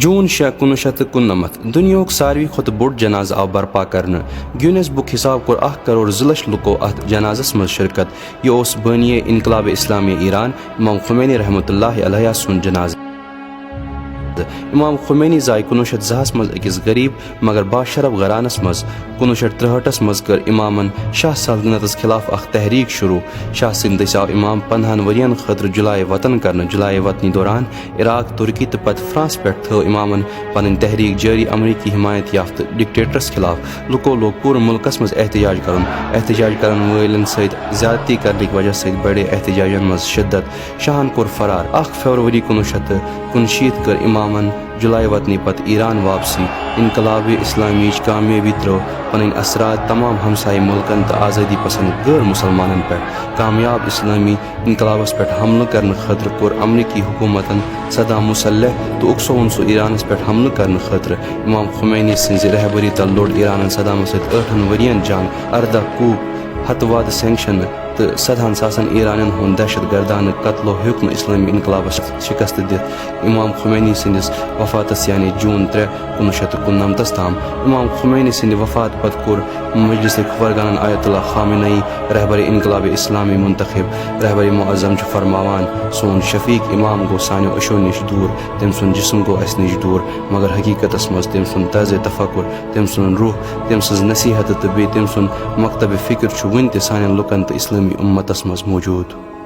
جون 1919 دنیاہُک ساروی کھۄتہٕ بوٚڑ جنازٕ آو برپا کرنہٕ. گینیس بک حساب کوٚر 1.2 کروڑ لُکو اتھ جنازس منٛز شرکت. یہ اوس بٲنیے انقلاب اسلامیہ ایران امام خمینی رحمۃ اللہ علیہ سُنٛد جنازٕ. امام خمینی زاے 1902 مز أکِس غریب مگر باشرف گھرانس مز. 1963 مز کر امامن شاہ سلطنتس خلاف اخ تحریک شروع. شاہ سٕنٛدِ دٔسۍ آو امام 15 ؤرین خٲطرٕ جُلایہِ وطن کرنہٕ. جُلایہِ وطنی دوران عراق، ترکی تہٕ پتہٕ فرانس پٮ۪ٹھ تھٲو امامن پنٕنۍ تحریک جٲری امریکی حمایت یافتہٕ ڈکٹیٹرس خلاف. لُکو لوگ پوٗرٕ مُلکس منٛز احتجاج کرُن. احتجاج کرن وٲلٮ۪ن سۭتۍ زیادتی کرنٕکۍ وجہ سۭتۍ بڑے احتجاجن منٛز شدت. شاہن کوٚر فرار. 1 فروری 1965 کٔر امامن جُلایہِ وطنی پتہٕ ایران واپسی. انقلاب اسلامیچ کامیٲبی ترٲو پنٕنۍ اثرات تمام ہمسایہ ملکن تہٕ آزٲدی پسند غٲر مُسلمانن پٮ۪ٹھ. کامیاب اسلامی انقلابس پٮ۪ٹھ حملہٕ کرنہٕ خٲطرٕ کوٚر امریکی حکوٗمتن سدا مُسلح تہٕ اُکسووُن سُہ ایرانس پٮ۪ٹھ حملہٕ کرنہٕ خٲطرٕ. امام خمینی سٕنٛزِ رہبری تل لوٚڑ ایرانن صدامس سۭتۍ 8 ؤرین جنگ. 18 کوٗپ، ہتہٕ وادٕ سینکشنہٕ تہٕ 17 ساسن ایرانین ہُنٛد دہشت گردانہٕ قتلو ہیوٚک نہٕ اسلٲمی انقلابس شکست دِتھ. امام خمینی سٕنٛدِس وفاتس یعنی جون 3 1999 تام. امام خمینی سٕنٛدِ وفات پتہٕ کوٚر مجلس خبرگانن آیت اللہ خامنئی رہبر انقلاب اسلامی منتخب. رہبر معظم چھُ فرماوان سون شفیق امام گوٚو سانیو أچھو نِش دوٗر. تٔمۍ سُنٛد جسم گوٚو اسہِ نِش دوٗر مگر حقیقتس منٛز تٔمۍ سُنٛد طرزِ تفکر، تٔمۍ سُنٛد روح، تٔمۍ سٕنٛز نصیحت تہٕ بیٚیہِ تٔمۍ سُنٛد مکتب فکر چھُ وُنہِ تہِ سانٮ۪ن لُکن تہٕ اسلٲمی اُمتس منٛز موجوٗد.